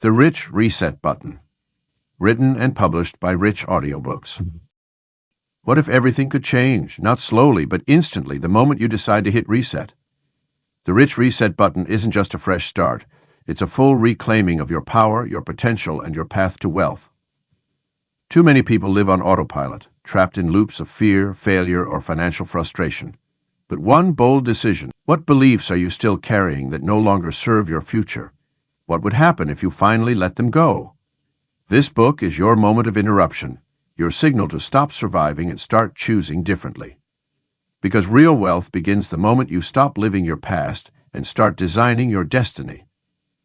The Rich Reset Button. Written and published by Rich Audiobooks. What if everything could change, not slowly, but instantly, the moment you decide to hit reset? The Rich Reset Button isn't just a fresh start. It's a full reclaiming of your power, your potential, and your path to wealth. Too many people live on autopilot, trapped in loops of fear, failure, or financial frustration. But one bold decision. What beliefs are you still carrying that no longer serve your future? What would happen if you finally let them go? This book is your moment of interruption, your signal to stop surviving and start choosing differently. Because real wealth begins the moment you stop living your past and start designing your destiny.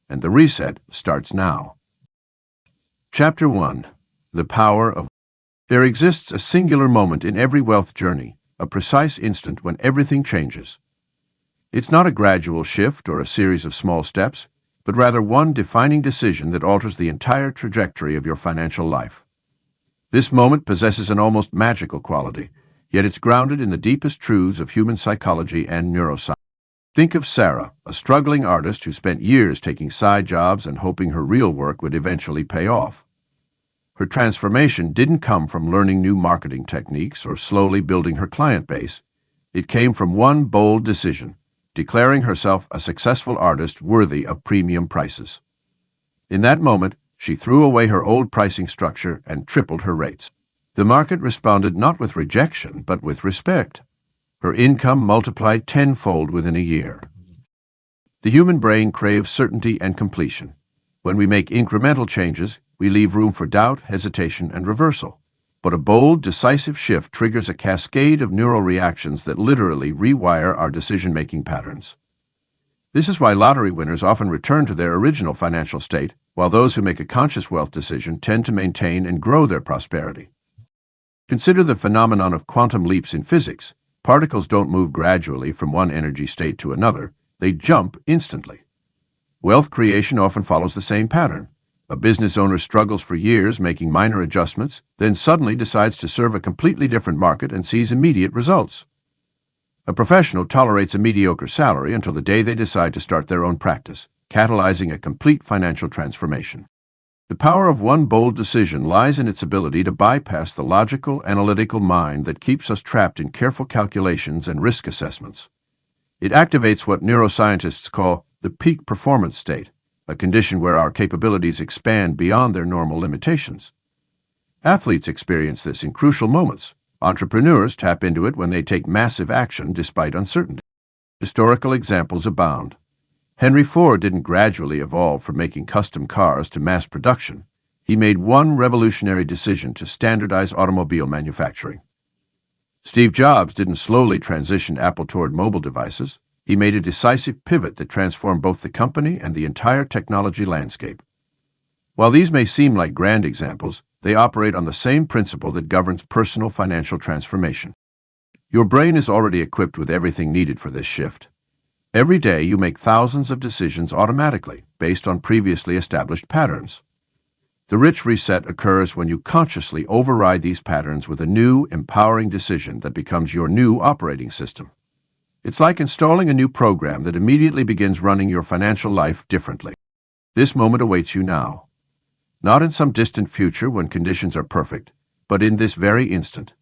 And the reset starts now. Chapter 1. The Power of. There exists a singular moment in every wealth journey, a precise instant when everything changes. It's not a gradual shift or a series of small steps, but rather one defining decision that alters the entire trajectory of your financial life. This moment possesses an almost magical quality, yet it's grounded in the deepest truths of human psychology and neuroscience. Think of Sarah, a struggling artist who spent years taking side jobs and hoping her real work would eventually pay off. Her transformation didn't come from learning new marketing techniques or slowly building her client base. It came from one bold decision: declaring herself a successful artist worthy of premium prices. In that moment, she threw away her old pricing structure and tripled her rates. The market responded not with rejection, but with respect. Her income multiplied tenfold within a year. The human brain craves certainty and completion. When we make incremental changes, we leave room for doubt, hesitation, and reversal. But a bold, decisive shift triggers a cascade of neural reactions that literally rewire our decision-making patterns. This is why lottery winners often return to their original financial state, while those who make a conscious wealth decision tend to maintain and grow their prosperity. Consider the phenomenon of quantum leaps in physics. Particles don't move gradually from one energy state to another, they jump instantly. Wealth creation often follows the same pattern. A business owner struggles for years making minor adjustments, then suddenly decides to serve a completely different market and sees immediate results. A professional tolerates a mediocre salary until the day they decide to start their own practice, catalyzing a complete financial transformation. The power of one bold decision lies in its ability to bypass the logical, analytical mind that keeps us trapped in careful calculations and risk assessments. It activates what neuroscientists call the peak performance state, a condition where our capabilities expand beyond their normal limitations. Athletes experience this in crucial moments. Entrepreneurs tap into it when they take massive action despite uncertainty. Historical examples abound. Henry Ford didn't gradually evolve from making custom cars to mass production. He made one revolutionary decision to standardize automobile manufacturing. Steve Jobs didn't slowly transition Apple toward mobile devices. He made a decisive pivot that transformed both the company and the entire technology landscape. While these may seem like grand examples, they operate on the same principle that governs personal financial transformation. Your brain is already equipped with everything needed for this shift. Every day you make thousands of decisions automatically, based on previously established patterns. The rich reset occurs when you consciously override these patterns with a new, empowering decision that becomes your new operating system. It's like installing a new program that immediately begins running your financial life differently. This moment awaits you now. Not in some distant future when conditions are perfect, but in this very instant.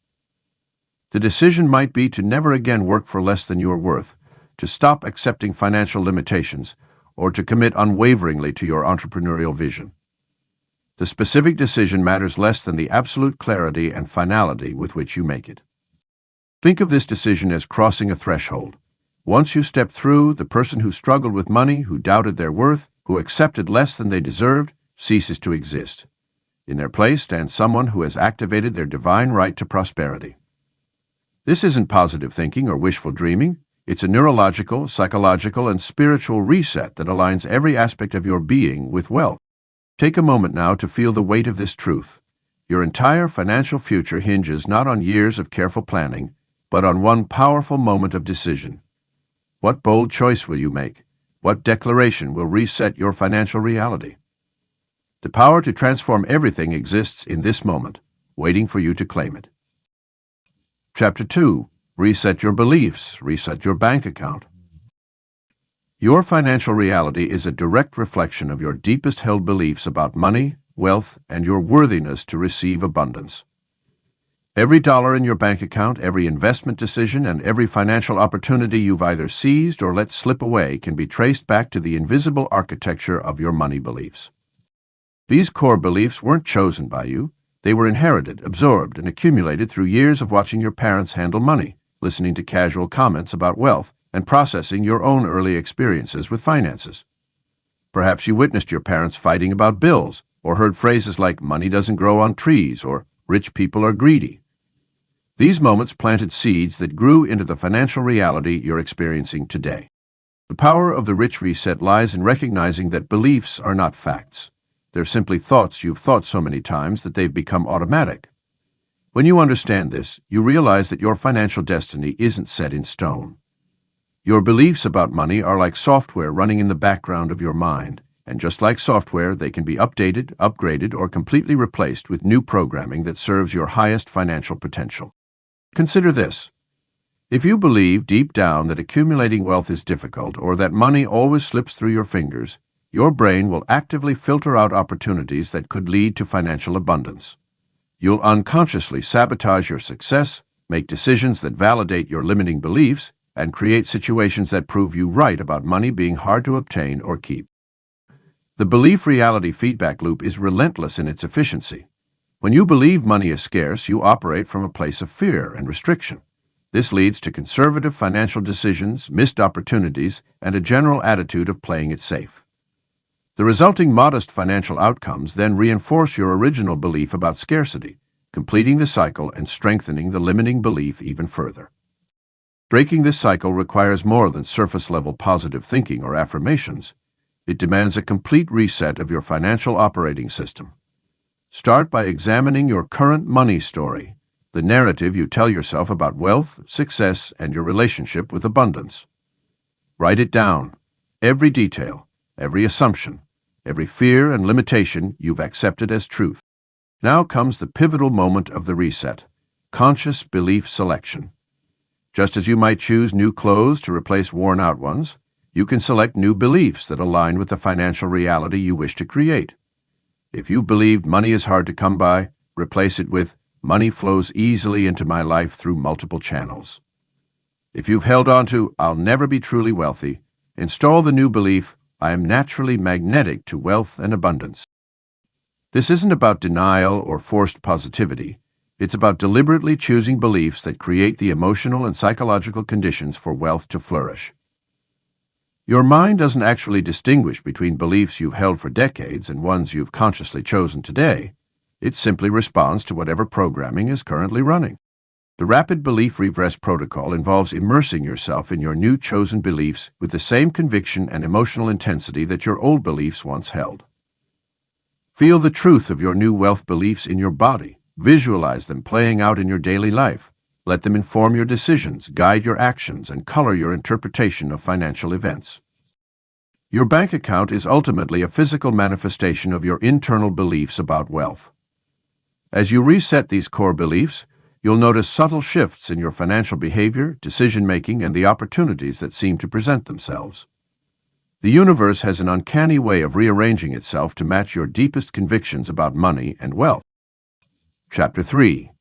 The decision might be to never again work for less than your worth, to stop accepting financial limitations, or to commit unwaveringly to your entrepreneurial vision. The specific decision matters less than the absolute clarity and finality with which you make it. Think of this decision as crossing a threshold. Once you step through, the person who struggled with money, who doubted their worth, who accepted less than they deserved, ceases to exist. In their place stands someone who has activated their divine right to prosperity. This isn't positive thinking or wishful dreaming. It's a neurological, psychological, and spiritual reset that aligns every aspect of your being with wealth. Take a moment now to feel the weight of this truth. Your entire financial future hinges not on years of careful planning, but on one powerful moment of decision. What bold choice will you make? What declaration will reset your financial reality? The power to transform everything exists in this moment, waiting for you to claim it. Chapter 2. Reset your beliefs. Reset your bank account. Your financial reality is a direct reflection of your deepest held beliefs about money, wealth, and your worthiness to receive abundance. Every dollar in your bank account, every investment decision, and every financial opportunity you've either seized or let slip away can be traced back to the invisible architecture of your money beliefs. These core beliefs weren't chosen by you. They were inherited, absorbed, and accumulated through years of watching your parents handle money, listening to casual comments about wealth, and processing your own early experiences with finances. Perhaps you witnessed your parents fighting about bills, or heard phrases like money doesn't grow on trees, or rich people are greedy. These moments planted seeds that grew into the financial reality you're experiencing today. The power of the rich reset lies in recognizing that beliefs are not facts. They're simply thoughts you've thought so many times that they've become automatic. When you understand this, you realize that your financial destiny isn't set in stone. Your beliefs about money are like software running in the background of your mind, and just like software, they can be updated, upgraded, or completely replaced with new programming that serves your highest financial potential. Consider this. If you believe deep down that accumulating wealth is difficult or that money always slips through your fingers, your brain will actively filter out opportunities that could lead to financial abundance. You'll unconsciously sabotage your success, make decisions that validate your limiting beliefs, and create situations that prove you right about money being hard to obtain or keep. The belief-reality feedback loop is relentless in its efficiency. When you believe money is scarce, you operate from a place of fear and restriction. This leads to conservative financial decisions, missed opportunities, and a general attitude of playing it safe. The resulting modest financial outcomes then reinforce your original belief about scarcity, completing the cycle and strengthening the limiting belief even further. Breaking this cycle requires more than surface-level positive thinking or affirmations. It demands a complete reset of your financial operating system. Start by examining your current money story, the narrative you tell yourself about wealth, success, and your relationship with abundance. Write it down, every detail, every assumption, every fear and limitation you've accepted as truth. Now comes the pivotal moment of the reset, conscious belief selection. Just as you might choose new clothes to replace worn-out ones, you can select new beliefs that align with the financial reality you wish to create. If you've believed money is hard to come by, replace it with money flows easily into my life through multiple channels. If you've held on to I'll never be truly wealthy, install the new belief I am naturally magnetic to wealth and abundance. This isn't about denial or forced positivity. It's about deliberately choosing beliefs that create the emotional and psychological conditions for wealth to flourish. Your mind doesn't actually distinguish between beliefs you've held for decades and ones you've consciously chosen today. It simply responds to whatever programming is currently running. The rapid belief regress protocol involves immersing yourself in your new chosen beliefs with the same conviction and emotional intensity that your old beliefs once held. Feel the truth of your new wealth beliefs in your body. Visualize them playing out in your daily life. Let them inform your decisions, guide your actions, and color your interpretation of financial events. Your bank account is ultimately a physical manifestation of your internal beliefs about wealth. As you reset these core beliefs, you'll notice subtle shifts in your financial behavior, decision-making, and the opportunities that seem to present themselves. The universe has an uncanny way of rearranging itself to match your deepest convictions about money and wealth. Chapter 3.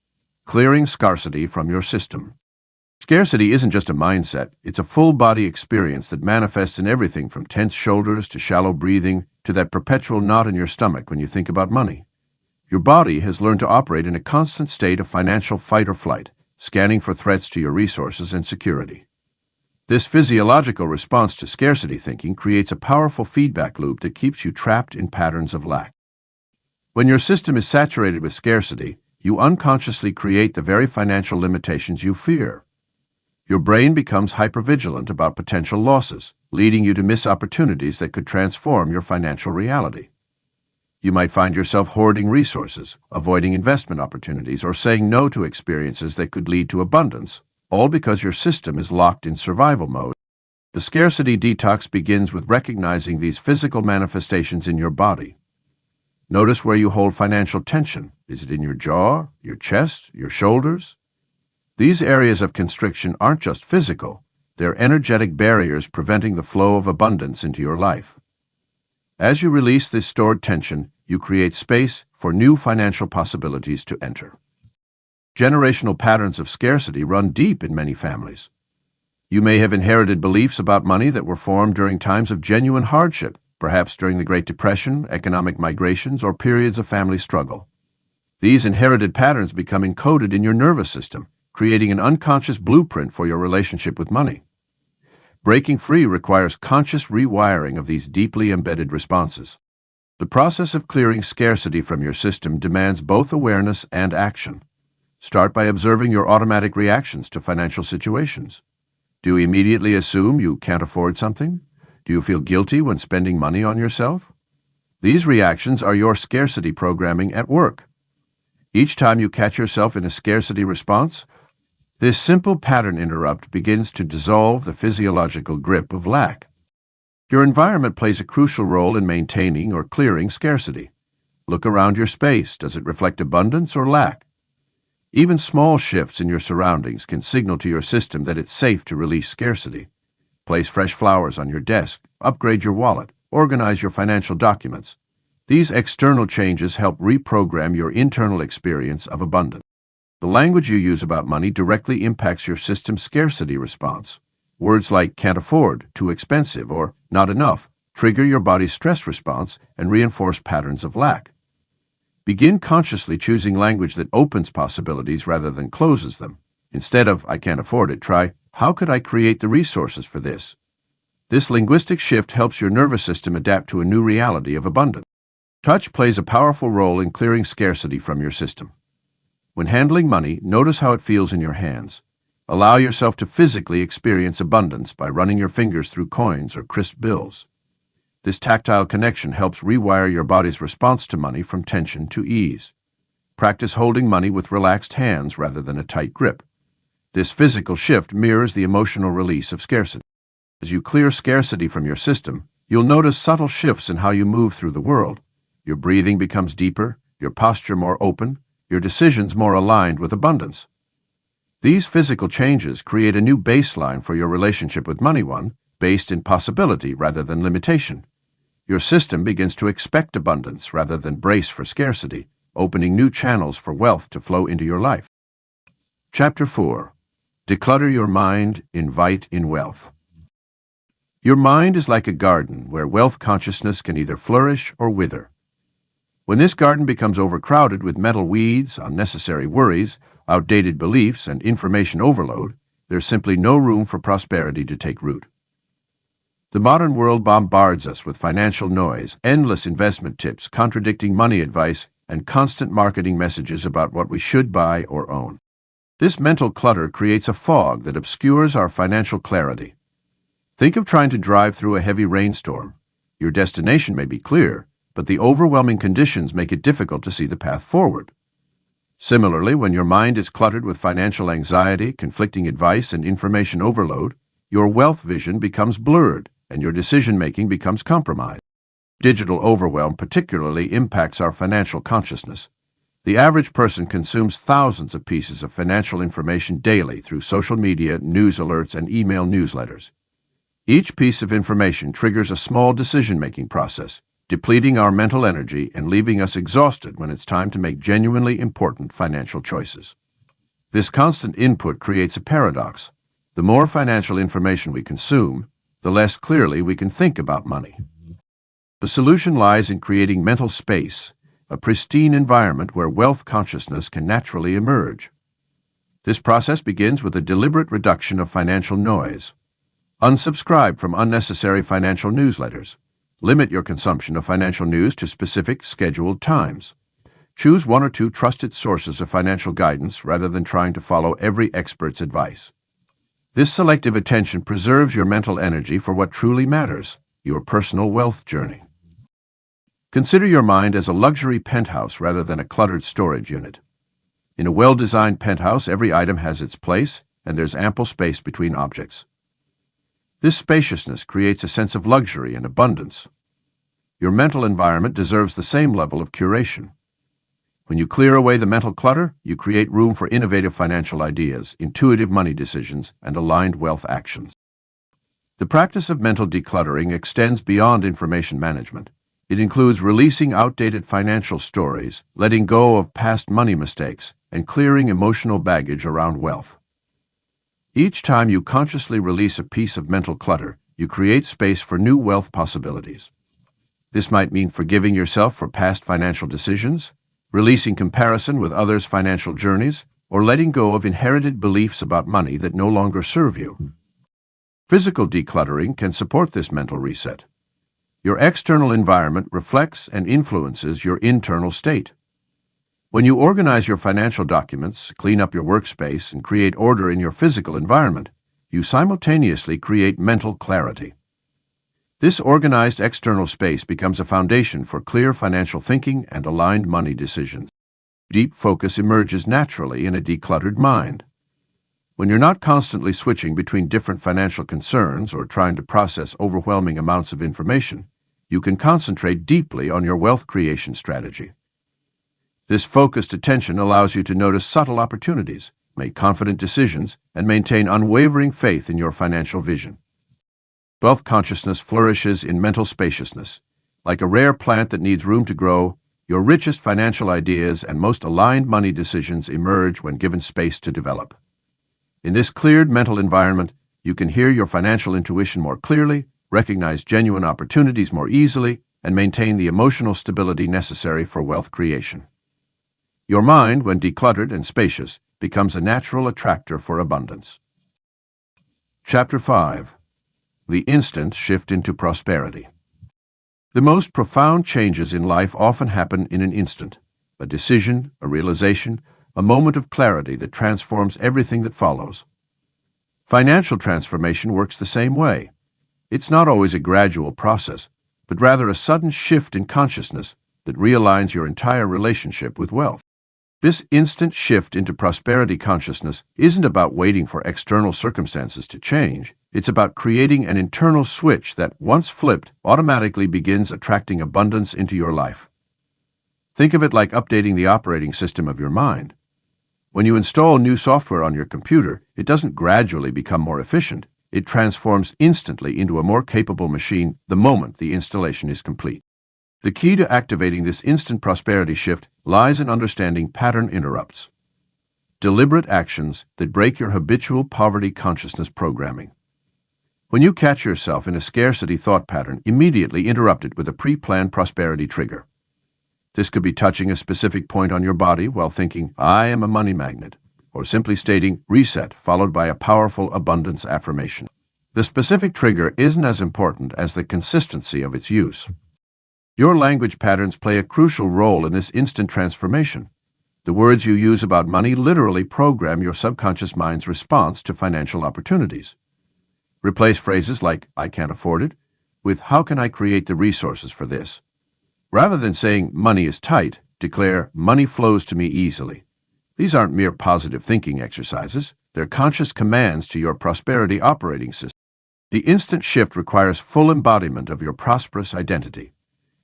Clearing Scarcity from Your System. Scarcity isn't just a mindset, it's a full-body experience that manifests in everything from tense shoulders to shallow breathing to that perpetual knot in your stomach when you think about money. Your body has learned to operate in a constant state of financial fight or flight, scanning for threats to your resources and security. This physiological response to scarcity thinking creates a powerful feedback loop that keeps you trapped in patterns of lack. When your system is saturated with scarcity, you unconsciously create the very financial limitations you fear. Your brain becomes hypervigilant about potential losses, leading you to miss opportunities that could transform your financial reality. You might find yourself hoarding resources, avoiding investment opportunities, or saying no to experiences that could lead to abundance, all because your system is locked in survival mode. The scarcity detox begins with recognizing these physical manifestations in your body. Notice where you hold financial tension. Is it in your jaw, your chest, your shoulders? These areas of constriction aren't just physical. They're energetic barriers preventing the flow of abundance into your life. As you release this stored tension, you create space for new financial possibilities to enter. Generational patterns of scarcity run deep in many families. You may have inherited beliefs about money that were formed during times of genuine hardship, perhaps during the Great Depression, economic migrations, or periods of family struggle. These inherited patterns become encoded in your nervous system, creating an unconscious blueprint for your relationship with money. Breaking free requires conscious rewiring of these deeply embedded responses. The process of clearing scarcity from your system demands both awareness and action. Start by observing your automatic reactions to financial situations. Do you immediately assume you can't afford something? Do you feel guilty when spending money on yourself? These reactions are your scarcity programming at work. Each time you catch yourself in a scarcity response, this simple pattern interrupt begins to dissolve the physiological grip of lack. Your environment plays a crucial role in maintaining or clearing scarcity. Look around your space. Does it reflect abundance or lack? Even small shifts in your surroundings can signal to your system that it's safe to release scarcity. Place fresh flowers on your desk, upgrade your wallet, organize your financial documents. These external changes help reprogram your internal experience of abundance. The language you use about money directly impacts your system's scarcity response. Words like can't afford, too expensive, or not enough trigger your body's stress response and reinforce patterns of lack. Begin consciously choosing language that opens possibilities rather than closes them. Instead of I can't afford it, try how could I create the resources for this? This linguistic shift helps your nervous system adapt to a new reality of abundance. Touch plays a powerful role in clearing scarcity from your system. When handling money, notice how it feels in your hands. Allow yourself to physically experience abundance by running your fingers through coins or crisp bills. This tactile connection helps rewire your body's response to money from tension to ease. Practice holding money with relaxed hands rather than a tight grip. This physical shift mirrors the emotional release of scarcity. As you clear scarcity from your system, you'll notice subtle shifts in how you move through the world. Your breathing becomes deeper, your posture more open, your decisions more aligned with abundance. These physical changes create a new baseline for your relationship with money, one based in possibility rather than limitation. Your system begins to expect abundance rather than brace for scarcity, opening new channels for wealth to flow into your life. Chapter 4. Declutter your mind, invite in wealth. Your mind is like a garden where wealth consciousness can either flourish or wither. When this garden becomes overcrowded with mental weeds, unnecessary worries, outdated beliefs, and information overload, there's simply no room for prosperity to take root. The modern world bombards us with financial noise, endless investment tips, contradicting money advice, and constant marketing messages about what we should buy or own. This mental clutter creates a fog that obscures our financial clarity. Think of trying to drive through a heavy rainstorm. Your destination may be clear, but the overwhelming conditions make it difficult to see the path forward. Similarly, when your mind is cluttered with financial anxiety, conflicting advice, and information overload, your wealth vision becomes blurred, and your decision-making becomes compromised. Digital overwhelm particularly impacts our financial consciousness. The average person consumes thousands of pieces of financial information daily through social media, news alerts, and email newsletters. Each piece of information triggers a small decision-making process, depleting our mental energy and leaving us exhausted when it's time to make genuinely important financial choices. This constant input creates a paradox. The more financial information we consume, the less clearly we can think about money. The solution lies in creating mental space, a pristine environment where wealth consciousness can naturally emerge. This process begins with a deliberate reduction of financial noise. Unsubscribe from unnecessary financial newsletters. Limit your consumption of financial news to specific, scheduled times. Choose one or two trusted sources of financial guidance rather than trying to follow every expert's advice. This selective attention preserves your mental energy for what truly matters, your personal wealth journey. Consider your mind as a luxury penthouse rather than a cluttered storage unit. In a well-designed penthouse, every item has its place, and there's ample space between objects. This spaciousness creates a sense of luxury and abundance. Your mental environment deserves the same level of curation. When you clear away the mental clutter, you create room for innovative financial ideas, intuitive money decisions, and aligned wealth actions. The practice of mental decluttering extends beyond information management. It includes releasing outdated financial stories, letting go of past money mistakes, and clearing emotional baggage around wealth. Each time you consciously release a piece of mental clutter, you create space for new wealth possibilities. This might mean forgiving yourself for past financial decisions, releasing comparison with others' financial journeys, or letting go of inherited beliefs about money that no longer serve you. Physical decluttering can support this mental reset. Your external environment reflects and influences your internal state. When you organize your financial documents, clean up your workspace, and create order in your physical environment, you simultaneously create mental clarity. This organized external space becomes a foundation for clear financial thinking and aligned money decisions. Deep focus emerges naturally in a decluttered mind. When you're not constantly switching between different financial concerns or trying to process overwhelming amounts of information, you can concentrate deeply on your wealth creation strategy. This focused attention allows you to notice subtle opportunities, make confident decisions, and maintain unwavering faith in your financial vision. Wealth consciousness flourishes in mental spaciousness. Like a rare plant that needs room to grow, your richest financial ideas and most aligned money decisions emerge when given space to develop. In this cleared mental environment, you can hear your financial intuition more clearly, recognize genuine opportunities more easily, and maintain the emotional stability necessary for wealth creation. Your mind, when decluttered and spacious, becomes a natural attractor for abundance. Chapter 5. The instant shift into prosperity. The most profound changes in life often happen in an instant. A decision, a realization, a moment of clarity that transforms everything that follows. Financial transformation works the same way. It's not always a gradual process, but rather a sudden shift in consciousness that realigns your entire relationship with wealth. This instant shift into prosperity consciousness isn't about waiting for external circumstances to change. It's about creating an internal switch that, once flipped, automatically begins attracting abundance into your life. Think of it like updating the operating system of your mind. When you install new software on your computer, it doesn't gradually become more efficient. It transforms instantly into a more capable machine the moment the installation is complete. The key to activating this instant prosperity shift lies in understanding pattern interrupts, deliberate actions that break your habitual poverty consciousness programming. When you catch yourself in a scarcity thought pattern, immediately interrupt it with a pre-planned prosperity trigger. This could be touching a specific point on your body while thinking, "I am a money magnet," or simply stating, "reset," followed by a powerful abundance affirmation. The specific trigger isn't as important as the consistency of its use. Your language patterns play a crucial role in this instant transformation. The words you use about money literally program your subconscious mind's response to financial opportunities. Replace phrases like, "I can't afford it," with, "How can I create the resources for this?" Rather than saying, "Money is tight," declare, "Money flows to me easily." These aren't mere positive thinking exercises. They're conscious commands to your prosperity operating system. The instant shift requires full embodiment of your prosperous identity.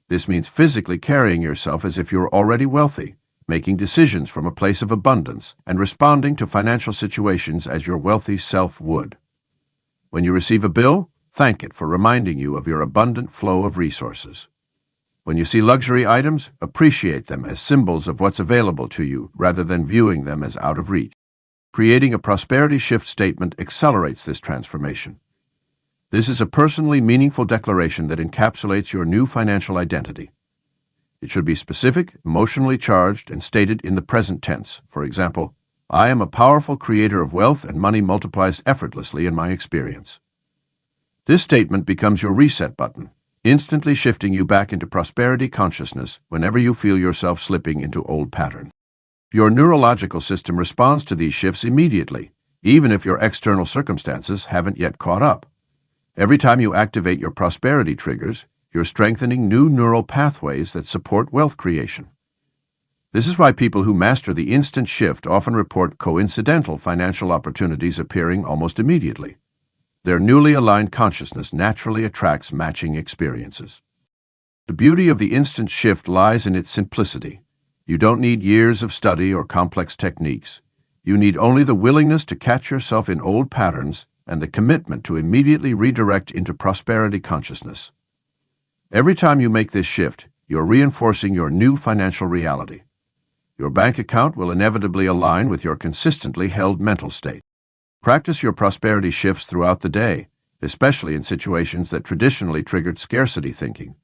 This means physically carrying yourself as if you're already wealthy, making decisions from a place of abundance, and responding to financial situations as your wealthy self would. When you receive a bill, thank it for reminding you of your abundant flow of resources. When you see luxury items, appreciate them as symbols of what's available to you rather than viewing them as out of reach. Creating a prosperity shift statement accelerates this transformation. This is a personally meaningful declaration that encapsulates your new financial identity. It should be specific, emotionally charged, and stated in the present tense. For example, "I am a powerful creator of wealth and money multiplies effortlessly in my experience." This statement becomes your reset button, instantly shifting you back into prosperity consciousness whenever you feel yourself slipping into old patterns. Your neurological system responds to these shifts immediately, even if your external circumstances haven't yet caught up. Every time you activate your prosperity triggers, you're strengthening new neural pathways that support wealth creation. This is why people who master the instant shift often report coincidental financial opportunities appearing almost immediately. Their newly aligned consciousness naturally attracts matching experiences. The beauty of the instant shift lies in its simplicity. You don't need years of study or complex techniques. You need only the willingness to catch yourself in old patterns and the commitment to immediately redirect into prosperity consciousness. Every time you make this shift, you're reinforcing your new financial reality. Your bank account will inevitably align with your consistently held mental state. Practice your prosperity shifts throughout the day, especially in situations that traditionally triggered scarcity thinking.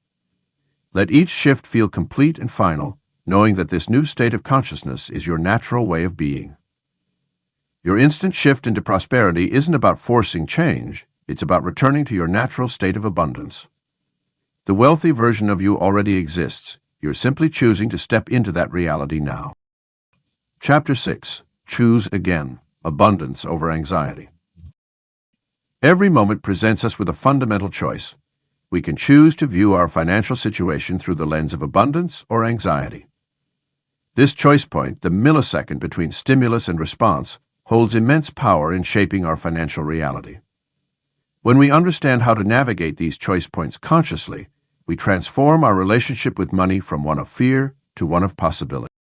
Let each shift feel complete and final, knowing that this new state of consciousness is your natural way of being. Your instant shift into prosperity isn't about forcing change, it's about returning to your natural state of abundance. The wealthy version of you already exists. You're simply choosing to step into that reality now. Chapter 6. Choose Again. Abundance over Anxiety. Every moment presents us with a fundamental choice. We can choose to view our financial situation through the lens of abundance or anxiety. This choice point, the millisecond between stimulus and response, holds immense power in shaping our financial reality. When we understand how to navigate these choice points consciously, we transform our relationship with money from one of fear to one of possibility.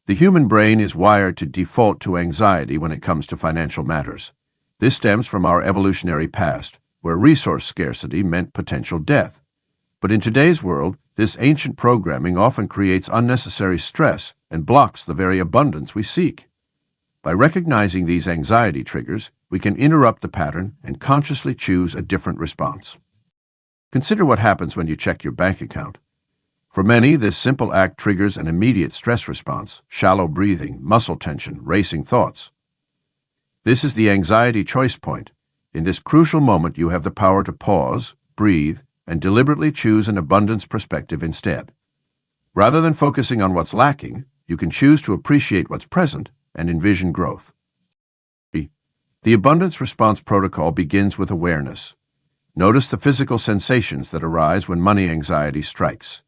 The human brain is wired to default to anxiety when it comes to financial matters. This stems from our evolutionary past, where resource scarcity meant potential death. But in today's world, this ancient programming often creates unnecessary stress and blocks the very abundance we seek. By recognizing these anxiety triggers, we can interrupt the pattern and consciously choose a different response. Consider what happens when you check your bank account. For many, this simple act triggers an immediate stress response: shallow breathing, muscle tension, racing thoughts. This is the anxiety choice point. In this crucial moment, you have the power to pause, breathe, and deliberately choose an abundance perspective instead. Rather than focusing on what's lacking, you can choose to appreciate what's present and envision growth. The abundance response protocol begins with awareness. Notice the physical sensations that arise when money anxiety strikes.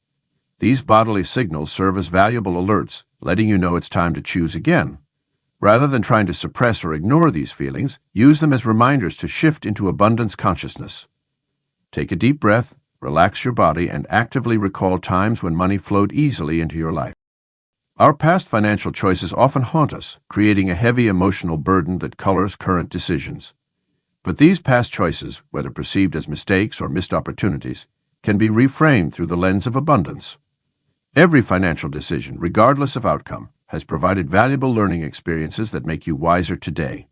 These bodily signals serve as valuable alerts, letting you know it's time to choose again. Rather than trying to suppress or ignore these feelings, use them as reminders to shift into abundance consciousness. Take a deep breath, relax your body, and actively recall times when money flowed easily into your life. Our past financial choices often haunt us, creating a heavy emotional burden that colors current decisions. But these past choices, whether perceived as mistakes or missed opportunities, can be reframed through the lens of abundance. Every financial decision, regardless of outcome, has provided valuable learning experiences that make you wiser today.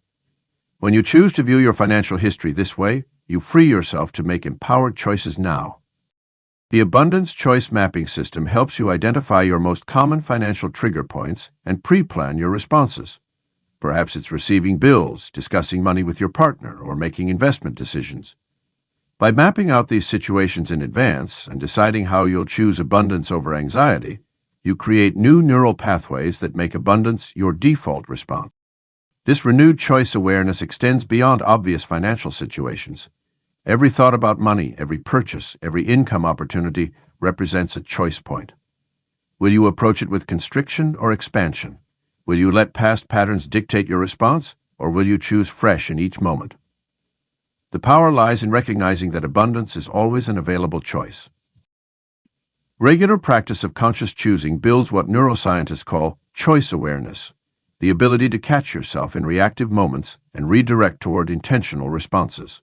When you choose to view your financial history this way, you free yourself to make empowered choices now. The Abundance Choice Mapping System helps you identify your most common financial trigger points and pre-plan your responses. Perhaps it's receiving bills, discussing money with your partner, or making investment decisions. By mapping out these situations in advance and deciding how you'll choose abundance over anxiety, you create new neural pathways that make abundance your default response. This renewed choice awareness extends beyond obvious financial situations. Every thought about money, every purchase, every income opportunity represents a choice point. Will you approach it with constriction or expansion? Will you let past patterns dictate your response, or will you choose fresh in each moment? The power lies in recognizing that abundance is always an available choice. Regular practice of conscious choosing builds what neuroscientists call choice awareness, the ability to catch yourself in reactive moments and redirect toward intentional responses.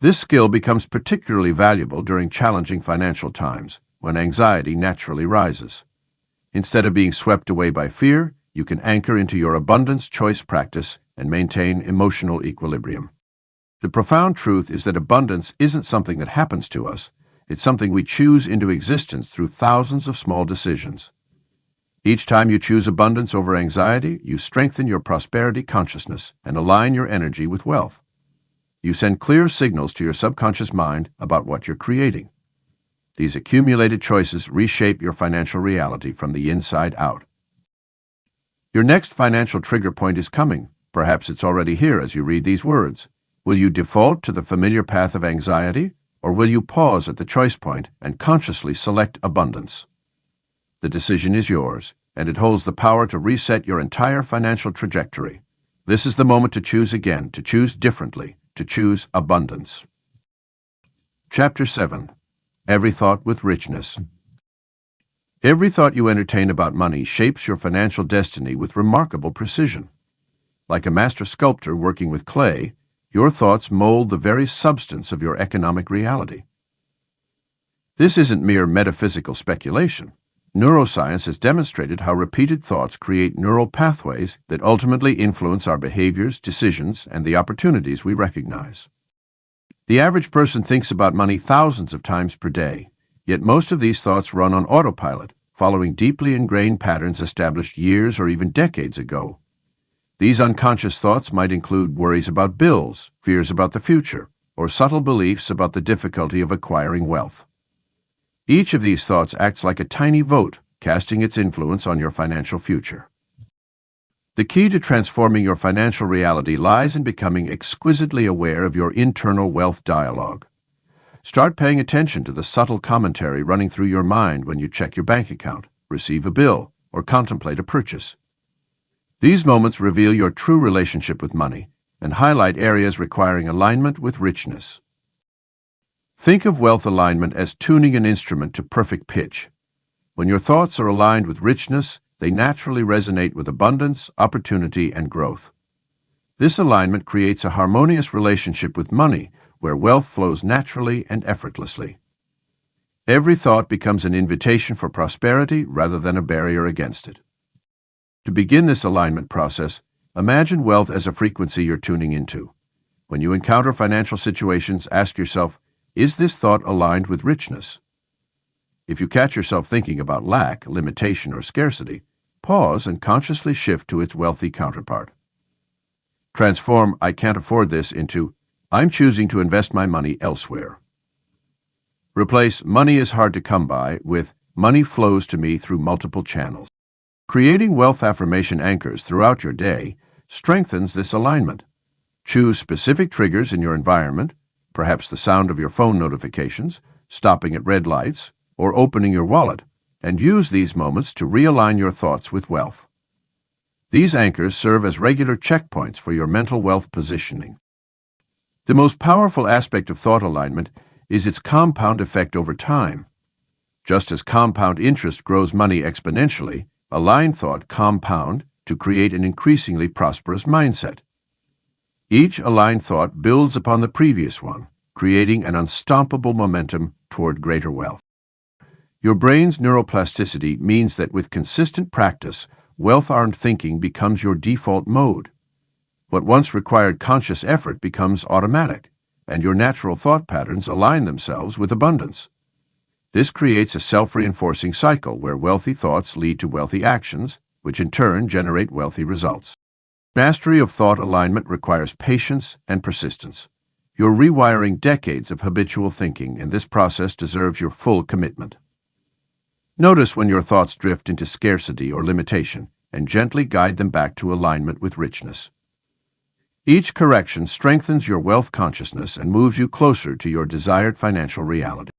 This skill becomes particularly valuable during challenging financial times, when anxiety naturally rises. Instead of being swept away by fear, you can anchor into your abundance choice practice and maintain emotional equilibrium. The profound truth is that abundance isn't something that happens to us, it's something we choose into existence through thousands of small decisions. Each time you choose abundance over anxiety, you strengthen your prosperity consciousness and align your energy with wealth. You send clear signals to your subconscious mind about what you're creating. These accumulated choices reshape your financial reality from the inside out. Your next financial trigger point is coming. Perhaps it's already here as you read these words. Will you default to the familiar path of anxiety, or will you pause at the choice point and consciously select abundance? The decision is yours, and it holds the power to reset your entire financial trajectory. This is the moment to choose again, to choose differently, to choose abundance. Chapter 7. Every Thought with Richness. Every thought you entertain about money shapes your financial destiny with remarkable precision. Like a master sculptor working with clay, Your thoughts mold the very substance of your economic reality. This isn't mere metaphysical speculation. Neuroscience has demonstrated how repeated thoughts create neural pathways that ultimately influence our behaviors, decisions, and the opportunities we recognize. The average person thinks about money thousands of times per day, yet most of these thoughts run on autopilot, following deeply ingrained patterns established years or even decades ago. These unconscious thoughts might include worries about bills, fears about the future, or subtle beliefs about the difficulty of acquiring wealth. Each of these thoughts acts like a tiny vote, casting its influence on your financial future. The key to transforming your financial reality lies in becoming exquisitely aware of your internal wealth dialogue. Start paying attention to the subtle commentary running through your mind when you check your bank account, receive a bill, or contemplate a purchase. These moments reveal your true relationship with money and highlight areas requiring alignment with richness. Think of wealth alignment as tuning an instrument to perfect pitch. When your thoughts are aligned with richness, they naturally resonate with abundance, opportunity, and growth. This alignment creates a harmonious relationship with money where wealth flows naturally and effortlessly. Every thought becomes an invitation for prosperity rather than a barrier against it. To begin this alignment process, imagine wealth as a frequency you're tuning into. When you encounter financial situations, ask yourself, is this thought aligned with richness? If you catch yourself thinking about lack, limitation, or scarcity, pause and consciously shift to its wealthy counterpart. Transform "I can't afford this" into "I'm choosing to invest my money elsewhere." Replace "money is hard to come by" with "money flows to me through multiple channels." Creating wealth affirmation anchors throughout your day strengthens this alignment. Choose specific triggers in your environment, perhaps the sound of your phone notifications, stopping at red lights, or opening your wallet, and use these moments to realign your thoughts with wealth. These anchors serve as regular checkpoints for your mental wealth positioning. The most powerful aspect of thought alignment is its compound effect over time. Just as compound interest grows money exponentially, aligned thought compound to create an increasingly prosperous mindset. Each aligned thought builds upon the previous one, creating an unstoppable momentum toward greater wealth. Your brain's neuroplasticity means that with consistent practice, wealth-armed thinking becomes your default mode. What once required conscious effort becomes automatic, and your natural thought patterns align themselves with abundance. This creates a self-reinforcing cycle where wealthy thoughts lead to wealthy actions, which in turn generate wealthy results. Mastery of thought alignment requires patience and persistence. You're rewiring decades of habitual thinking, and this process deserves your full commitment. Notice when your thoughts drift into scarcity or limitation, and gently guide them back to alignment with richness. Each correction strengthens your wealth consciousness and moves you closer to your desired financial reality.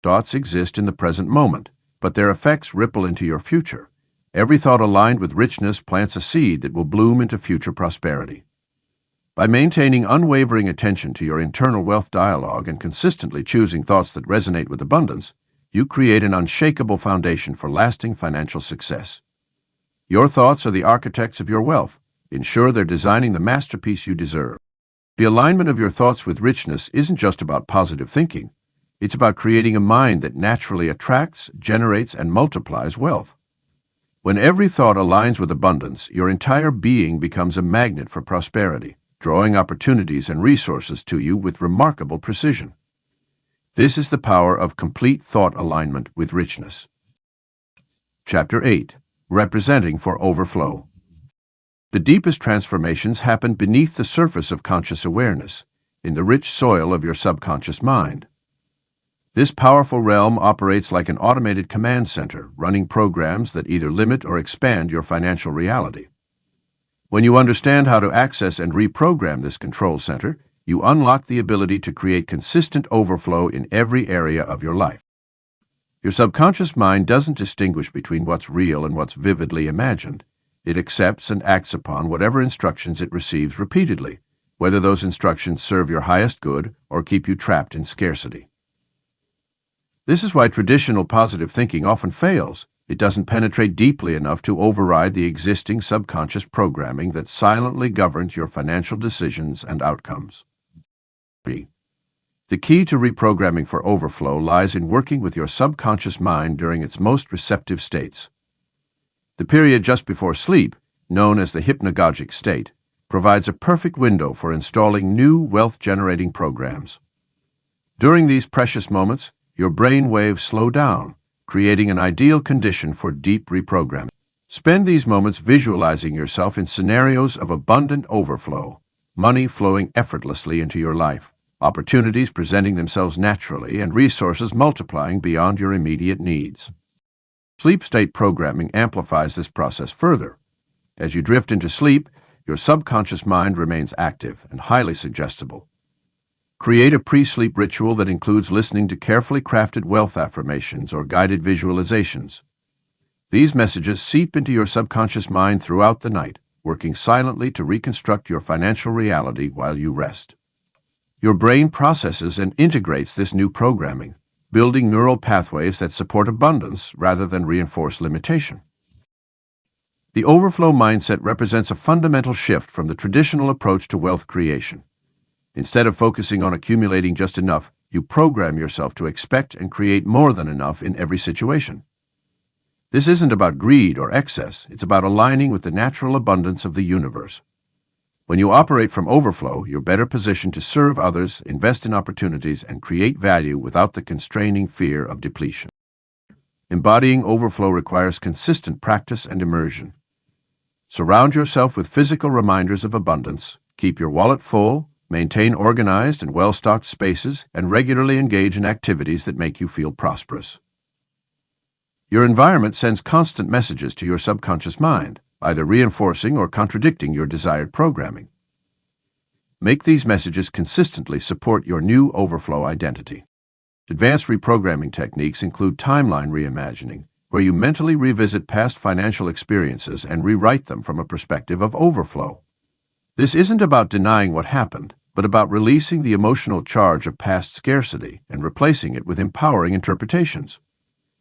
Thoughts exist in the present moment, but their effects ripple into your future. Every thought aligned with richness plants a seed that will bloom into future prosperity. By maintaining unwavering attention to your internal wealth dialogue and consistently choosing thoughts that resonate with abundance, you create an unshakable foundation for lasting financial success. Your thoughts are the architects of your wealth. Ensure they're designing the masterpiece you deserve. The alignment of your thoughts with richness isn't just about positive thinking. It's about creating a mind that naturally attracts, generates, and multiplies wealth. When every thought aligns with abundance, your entire being becomes a magnet for prosperity, drawing opportunities and resources to you with remarkable precision. This is the power of complete thought alignment with richness. Chapter 8. Representing for Overflow. The deepest transformations happen beneath the surface of conscious awareness, in the rich soil of your subconscious mind. This powerful realm operates like an automated command center, running programs that either limit or expand your financial reality. When you understand how to access and reprogram this control center, you unlock the ability to create consistent overflow in every area of your life. Your subconscious mind doesn't distinguish between what's real and what's vividly imagined. It accepts and acts upon whatever instructions it receives repeatedly, whether those instructions serve your highest good or keep you trapped in scarcity. This is why traditional positive thinking often fails. It doesn't penetrate deeply enough to override the existing subconscious programming that silently governs your financial decisions and outcomes. The key to reprogramming for overflow lies in working with your subconscious mind during its most receptive states. The period just before sleep, known as the hypnagogic state, provides a perfect window for installing new wealth-generating programs. During these precious moments, your brain waves slow down, creating an ideal condition for deep reprogramming. Spend these moments visualizing yourself in scenarios of abundant overflow, money flowing effortlessly into your life, opportunities presenting themselves naturally, and resources multiplying beyond your immediate needs. Sleep state programming amplifies this process further. As you drift into sleep, your subconscious mind remains active and highly suggestible. Create a pre-sleep ritual that includes listening to carefully crafted wealth affirmations or guided visualizations. These messages seep into your subconscious mind throughout the night, working silently to reconstruct your financial reality while you rest. Your brain processes and integrates this new programming, building neural pathways that support abundance rather than reinforce limitation. The overflow mindset represents a fundamental shift from the traditional approach to wealth creation. Instead of focusing on accumulating just enough, you program yourself to expect and create more than enough in every situation. This isn't about greed or excess, it's about aligning with the natural abundance of the universe. When you operate from overflow, you're better positioned to serve others, invest in opportunities, and create value without the constraining fear of depletion. Embodying overflow requires consistent practice and immersion. Surround yourself with physical reminders of abundance, keep your wallet full, maintain organized and well-stocked spaces, and regularly engage in activities that make you feel prosperous. Your environment sends constant messages to your subconscious mind, either reinforcing or contradicting your desired programming. Make these messages consistently support your new overflow identity. Advanced reprogramming techniques include timeline reimagining, where you mentally revisit past financial experiences and rewrite them from a perspective of overflow. This isn't about denying what happened, but about releasing the emotional charge of past scarcity and replacing it with empowering interpretations.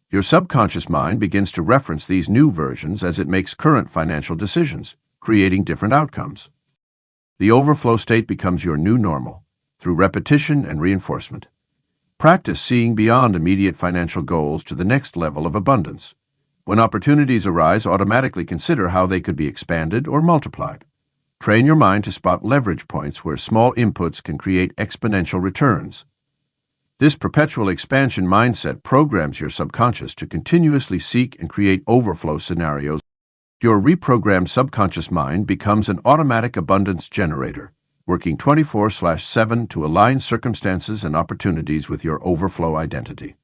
Your subconscious mind begins to reference these new versions as it makes current financial decisions, creating different outcomes. The overflow state becomes your new normal, through repetition and reinforcement. Practice seeing beyond immediate financial goals to the next level of abundance. When opportunities arise, automatically consider how they could be expanded or multiplied. Train your mind to spot leverage points where small inputs can create exponential returns. This perpetual expansion mindset programs your subconscious to continuously seek and create overflow scenarios. Your reprogrammed subconscious mind becomes an automatic abundance generator, working 24/7 to align circumstances and opportunities with your overflow identity.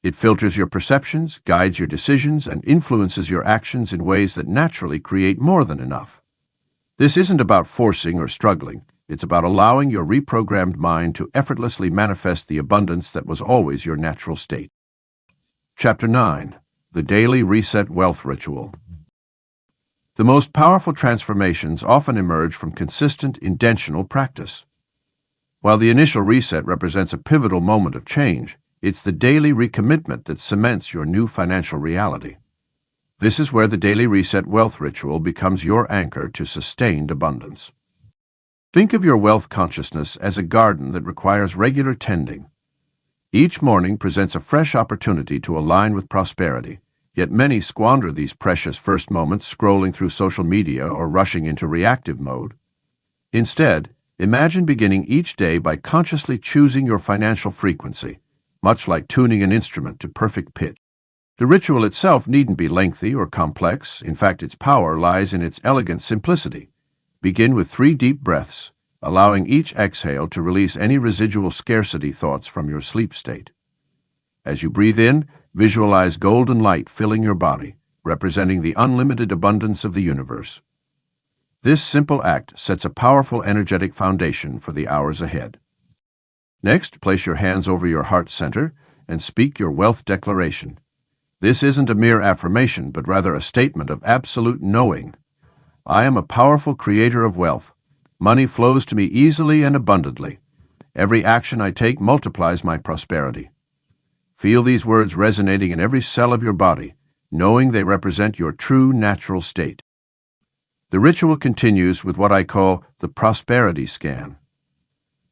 It filters your perceptions, guides your decisions, and influences your actions in ways that naturally create more than enough. This isn't about forcing or struggling. It's about allowing your reprogrammed mind to effortlessly manifest the abundance that was always your natural state. Chapter 9. The Daily Reset Wealth Ritual. The most powerful transformations often emerge from consistent, intentional practice. While the initial reset represents a pivotal moment of change, it's the daily recommitment that cements your new financial reality. This is where the Daily Reset Wealth Ritual becomes your anchor to sustained abundance. Think of your wealth consciousness as a garden that requires regular tending. Each morning presents a fresh opportunity to align with prosperity, yet many squander these precious first moments scrolling through social media or rushing into reactive mode. Instead, imagine beginning each day by consciously choosing your financial frequency, much like tuning an instrument to perfect pitch. The ritual itself needn't be lengthy or complex. In fact, its power lies in its elegant simplicity. Begin with 3 deep breaths, allowing each exhale to release any residual scarcity thoughts from your sleep state. As you breathe in, visualize golden light filling your body, representing the unlimited abundance of the universe. This simple act sets a powerful energetic foundation for the hours ahead. Next, place your hands over your heart center and speak your wealth declaration. This isn't a mere affirmation, but rather a statement of absolute knowing. I am a powerful creator of wealth. Money flows to me easily and abundantly. Every action I take multiplies my prosperity. Feel these words resonating in every cell of your body, knowing they represent your true natural state. The ritual continues with what I call the prosperity scan.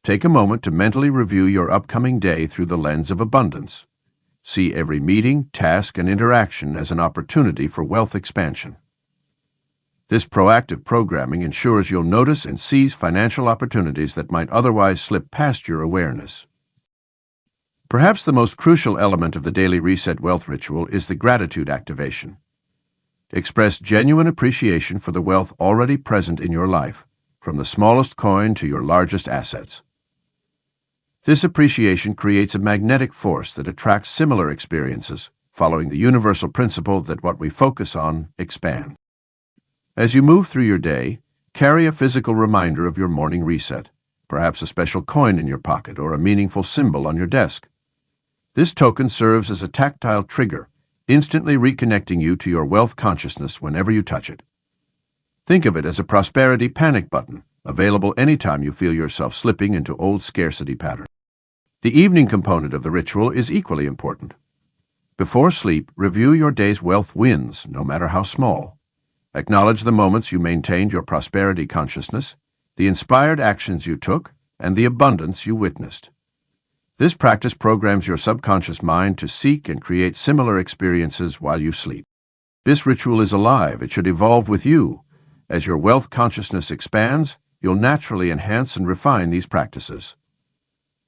Take a moment to mentally review your upcoming day through the lens of abundance. See every meeting, task, and interaction as an opportunity for wealth expansion. This proactive programming ensures you'll notice and seize financial opportunities that might otherwise slip past your awareness. Perhaps the most crucial element of the daily reset wealth ritual is the gratitude activation. Express genuine appreciation for the wealth already present in your life, from the smallest coin to your largest assets. This appreciation creates a magnetic force that attracts similar experiences, following the universal principle that what we focus on expands. As you move through your day, carry a physical reminder of your morning reset, perhaps a special coin in your pocket or a meaningful symbol on your desk. This token serves as a tactile trigger, instantly reconnecting you to your wealth consciousness whenever you touch it. Think of it as a prosperity panic button, available anytime you feel yourself slipping into old scarcity patterns. The evening component of the ritual is equally important. Before sleep, review your day's wealth wins, no matter how small. Acknowledge the moments you maintained your prosperity consciousness, the inspired actions you took, and the abundance you witnessed. This practice programs your subconscious mind to seek and create similar experiences while you sleep. This ritual is alive. It should evolve with you. As your wealth consciousness expands, you'll naturally enhance and refine these practices.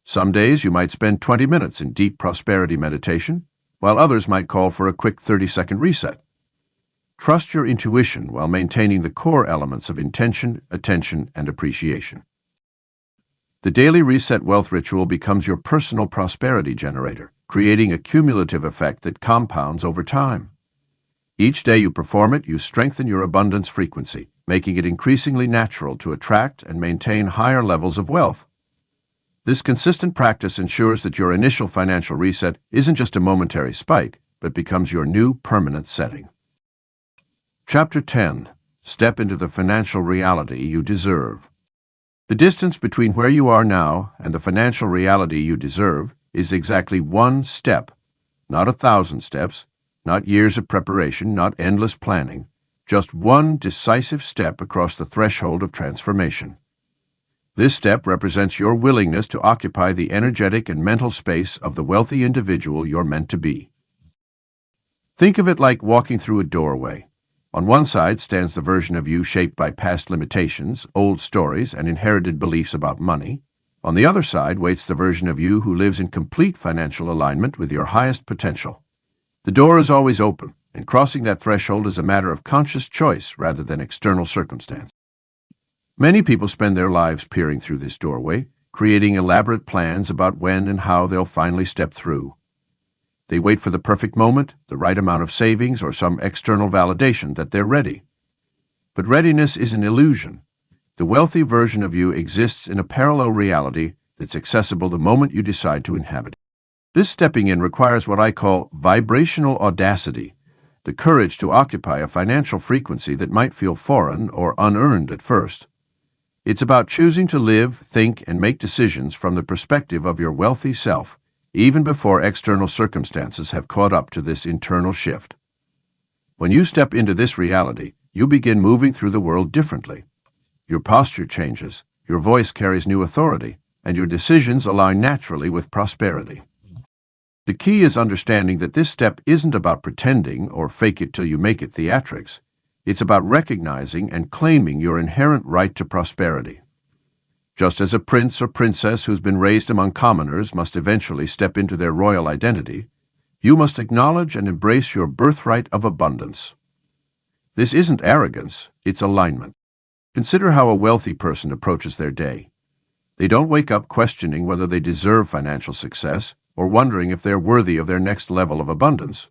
Some days you might spend 20 minutes in deep prosperity meditation, while others might call for a quick 30-second reset. Trust your intuition while maintaining the core elements of intention, attention, and appreciation. The daily reset wealth ritual becomes your personal prosperity generator, creating a cumulative effect that compounds over time. Each day you perform it, you strengthen your abundance frequency, making it increasingly natural to attract and maintain higher levels of wealth. This consistent practice ensures that your initial financial reset isn't just a momentary spike, but becomes your new permanent setting. Chapter 10. Step into the financial reality you deserve. The distance between where you are now and the financial reality you deserve is exactly one step, not 1,000 steps, not years of preparation, not endless planning, just one decisive step across the threshold of transformation. This step represents your willingness to occupy the energetic and mental space of the wealthy individual you're meant to be. Think of it like walking through a doorway. On one side stands the version of you shaped by past limitations, old stories, and inherited beliefs about money. On the other side waits the version of you who lives in complete financial alignment with your highest potential. The door is always open, and crossing that threshold is a matter of conscious choice rather than external circumstance. Many people spend their lives peering through this doorway, creating elaborate plans about when and how they'll finally step through. They wait for the perfect moment, the right amount of savings, or some external validation that they're ready. But readiness is an illusion. The wealthy version of you exists in a parallel reality that's accessible the moment you decide to inhabit it. This stepping in requires what I call vibrational audacity, the courage to occupy a financial frequency that might feel foreign or unearned at first. It's about choosing to live, think, and make decisions from the perspective of your wealthy self, even before external circumstances have caught up to this internal shift. When you step into this reality, you begin moving through the world differently. Your posture changes, your voice carries new authority, and your decisions align naturally with prosperity. The key is understanding that this step isn't about pretending or fake it till you make it theatrics. It's about recognizing and claiming your inherent right to prosperity. Just as a prince or princess who's been raised among commoners must eventually step into their royal identity, you must acknowledge and embrace your birthright of abundance. This isn't arrogance, it's alignment. Consider how a wealthy person approaches their day. They don't wake up questioning whether they deserve financial success or wondering if they're worthy of their next level of abundance.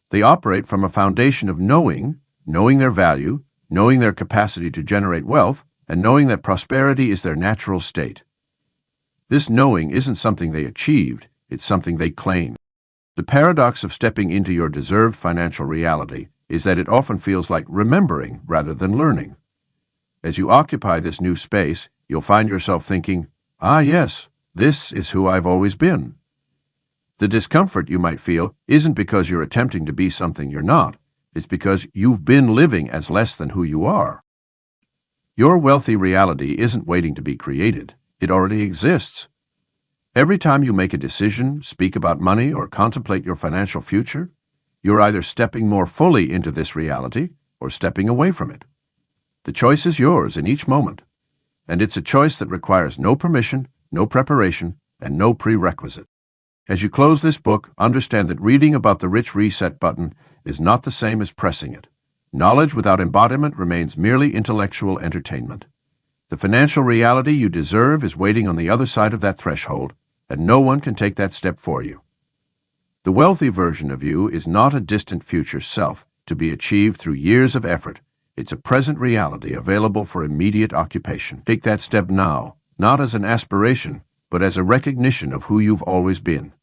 They operate from a foundation of knowing their value, knowing their capacity to generate wealth, and knowing that prosperity is their natural state. This knowing isn't something they achieved, it's something they claim. The paradox of stepping into your deserved financial reality is that it often feels like remembering rather than learning. As you occupy this new space, you'll find yourself thinking, "Ah, yes, this is who I've always been." The discomfort you might feel isn't because you're attempting to be something you're not, it's because you've been living as less than who you are. Your wealthy reality isn't waiting to be created, It already exists. Every time you make a decision, speak about money, or contemplate your financial future, you're either stepping more fully into this reality or stepping away from it. The choice is yours in each moment, and it's a choice that requires no permission, no preparation, and no prerequisite. As you close this book, understand that reading about the Rich Reset button is not the same as pressing it. Knowledge without embodiment remains merely intellectual entertainment. The financial reality you deserve is waiting on the other side of that threshold, and no one can take that step for you. The wealthy version of you is not a distant future self to be achieved through years of effort. It's a present reality available for immediate occupation. Take that step now, not as an aspiration, but as a recognition of who you've always been.